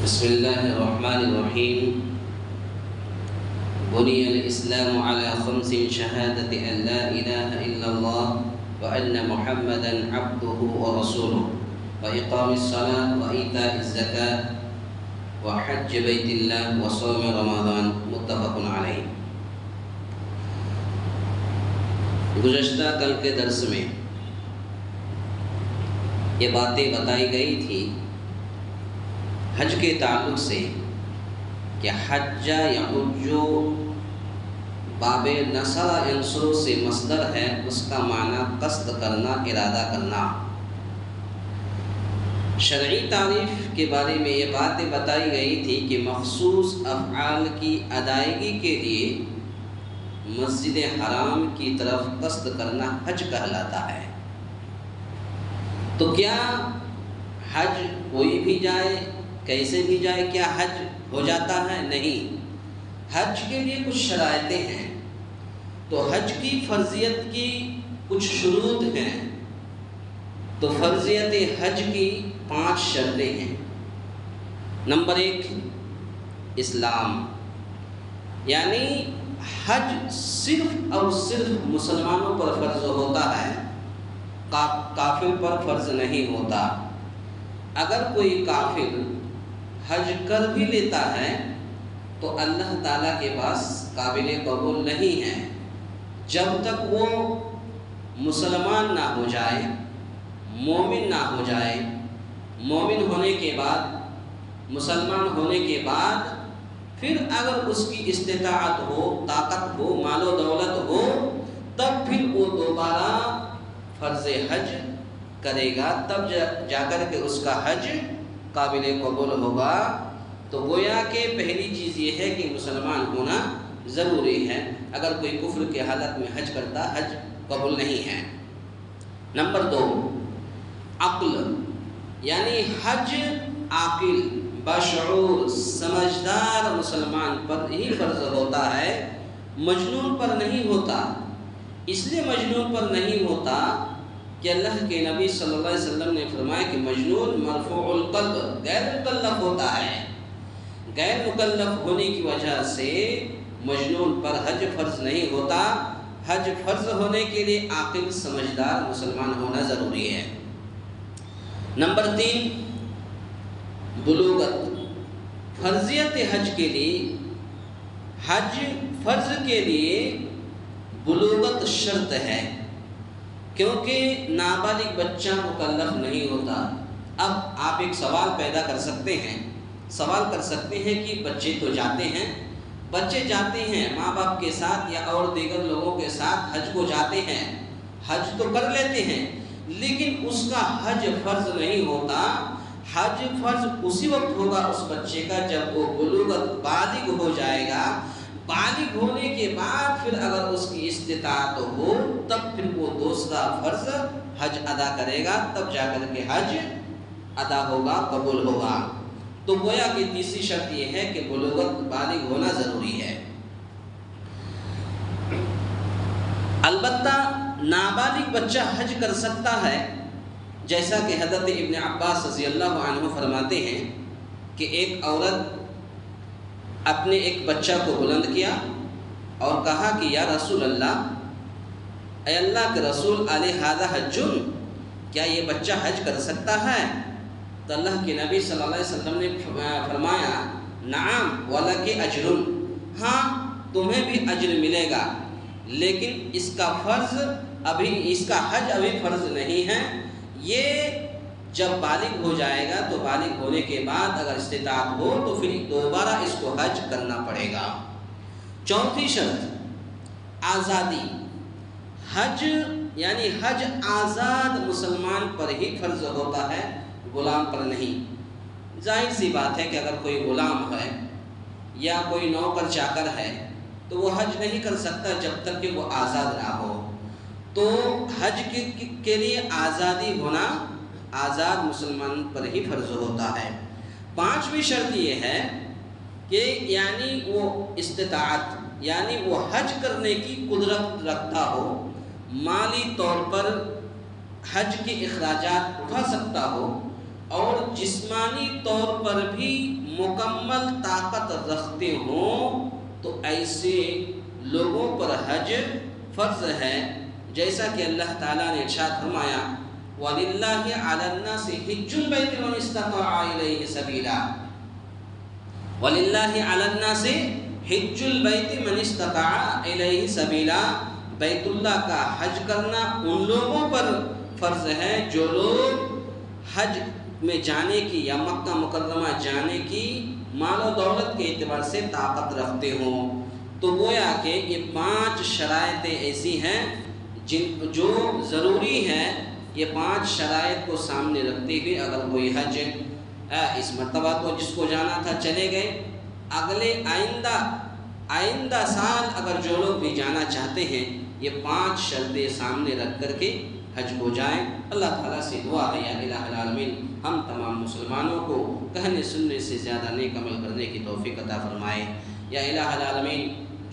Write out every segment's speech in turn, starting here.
بسم الله الرحمن الرحيم. بني الإسلام على 5 شهادة أن لا إله إلا الله وأن محمدا عبده ورسوله وإقام الصلاة وإيتاء الزكاة وحج بيت الله وصوم رمضان متفق علیہ. گزشتہ کل کے درس میں یہ باتیں بتائی گئی تھی حج کے تعلق سے کہ حج یحج باب نصر ینصر سے مصدر ہے، اس کا معنی قصد کرنا، ارادہ کرنا. شرعی تعریف کے بارے میں یہ باتیں بتائی گئی تھی کہ مخصوص افعال کی ادائیگی کے لیے مسجد حرام کی طرف قصد کرنا حج کہلاتا ہے. تو کیا حج کوئی بھی جائے، کیسے بھی جائے، کیا حج ہو جاتا ہے؟ نہیں. حج کے لیے کچھ شرائطیں ہیں. تو حج کی فرضیت کی کچھ شروط ہیں. تو فرضیت حج کی 5 شرطیں ہیں. نمبر 1 اسلام، یعنی حج صرف اور صرف مسلمانوں پر فرض ہوتا ہے، کافر پر فرض نہیں ہوتا. اگر کوئی کافر حج کر بھی لیتا ہے تو اللہ تعالیٰ کے پاس قابل قبول نہیں ہے جب تک وہ مسلمان نہ ہو جائے، مومن نہ ہو جائے. مومن ہونے کے بعد، مسلمان ہونے کے بعد پھر اگر اس کی استطاعت ہو، طاقت ہو، مال و دولت ہو، تب پھر وہ دوبارہ فرض حج کرے گا، تب جا کر کے اس کا حج قابل قبول ہوگا. تو گویا کہ پہلی چیز یہ ہے کہ مسلمان ہونا ضروری ہے. اگر کوئی کفر کے حالت میں حج کرتا، حج قبول نہیں ہے. نمبر 2 عقل، یعنی حج عاقل، بشعور، سمجھدار مسلمان پر ہی فرض ہوتا ہے، مجنون پر نہیں ہوتا. اس لیے مجنون پر نہیں ہوتا کہ اللہ کے نبی صلی اللہ علیہ وسلم نے فرمایا کہ مجنون مرفوع القلب، غیر مکلف ہوتا ہے. غیر مکلف ہونے کی وجہ سے مجنون پر حج فرض نہیں ہوتا. حج فرض ہونے کے لیے عاقل، سمجھدار مسلمان ہونا ضروری ہے. نمبر 3 بلوغت. فرضیت حج کے لیے، حج فرض کے لیے بلوغت شرط ہے، کیونکہ نابالغ بچہ مکلف نہیں ہوتا. اب آپ ایک سوال پیدا کر سکتے ہیں، سوال کر سکتے ہیں کہ بچے تو جاتے ہیں، بچے جاتے ہیں ماں باپ کے ساتھ یا اور دیگر لوگوں کے ساتھ حج کو جاتے ہیں، حج تو کر لیتے ہیں، لیکن اس کا حج فرض نہیں ہوتا. حج فرض اسی وقت ہوگا اس بچے کا جب وہ بلوغت، بالغ ہو جائے گا. بالغ ہونے کے بعد پھر اگر اس کی استطاعت ہو تب پھر وہ دوسرا فرض حج ادا کرے گا، تب جا کر کے حج ادا ہوگا، قبول ہوگا. تو گویا کہ تیسری شرط یہ ہے کہ بلوغت، بالغ ہونا ضروری ہے. البتہ نابالغ بچہ حج کر سکتا ہے، جیسا کہ حضرت ابن عباس رضی اللہ عنہ فرماتے ہیں کہ ایک عورت اپنے ایک بچہ کو بلند کیا اور کہا کہ یا رسول اللہ، اے اللہ کے رسول، الہذا حج، کیا یہ بچہ حج کر سکتا ہے؟ تو اللہ کے نبی صلی اللہ علیہ وسلم نے فرمایا نعم ولک اجر، ہاں تمہیں بھی اجر ملے گا، لیکن اس کا حج ابھی فرض نہیں ہے. یہ جب بالغ ہو جائے گا تو بالغ ہونے کے بعد اگر استطاعت ہو تو پھر دوبارہ اس کو حج کرنا پڑے گا. چوتھی شرط آزادی. حج یعنی حج آزاد مسلمان پر ہی فرض ہوتا ہے، غلام پر نہیں. ظاہر سی بات ہے کہ اگر کوئی غلام ہے یا کوئی نوکر چاکر ہے تو وہ حج نہیں کر سکتا جب تک کہ وہ آزاد نہ ہو. تو حج کے لیے آزادی ہونا آزاد مسلمان پر ہی فرض ہوتا ہے. 5ویں شرط یہ ہے کہ یعنی وہ استطاعت، یعنی وہ حج کرنے کی قدرت رکھتا ہو، مالی طور پر حج کے اخراجات اٹھا سکتا ہو اور جسمانی طور پر بھی مکمل طاقت رکھتے ہوں تو ایسے لوگوں پر حج فرض ہے، جیسا کہ اللہ تعالیٰ نے ارشاد فرمایا وَلِلَّهِ عَلَى النَّاسِ حِجُّ الْبَيْتِ مَنِ اسْتَطَاعَ إِلَيْهِ سَبِيلًا، وَلِلَّهِ عَلَى النَّاسِ حِجُّ الْبَيْتِ مَنِ اسْتَطَاعَ إِلَيْهِ سَبِيلًا، بیت اللہ کا حج کرنا ان لوگوں پر فرض ہے جو لوگ حج میں جانے کی یا مکہ مکرمہ جانے کی مال و دولت کے اعتبار سے طاقت رکھتے ہوں۔ تو گویا کہ یہ 5 شرائطیں ایسی ہیں جو ضروری ہیں، یہ 5 شرائط کو سامنے رکھتے ہوئے اگر کوئی حج اس مرتبہ تو جس کو جانا تھا چلے گئے، اگلے آئندہ سال اگر جو لوگ بھی جانا چاہتے ہیں یہ 5 شرطیں سامنے رکھ کر کے حج کو جائیں۔ اللہ تعالیٰ سے دعا ہے یا الہ العالمین ہم تمام مسلمانوں کو کہنے سننے سے زیادہ نیک عمل کرنے کی توفیق عطا فرمائے۔ یا الہ العالمین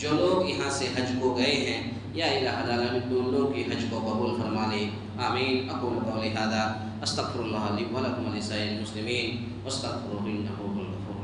جو لوگ یہاں سے حج کو گئے ہیں یا الہ العالمین ان لوگوں کی حج کو قبول فرما لے، آمین۔ اقول قولی ھذا استغفر اللہ لی ولکم ولسائر المسلمین واستغفروہ انہ هو الغفور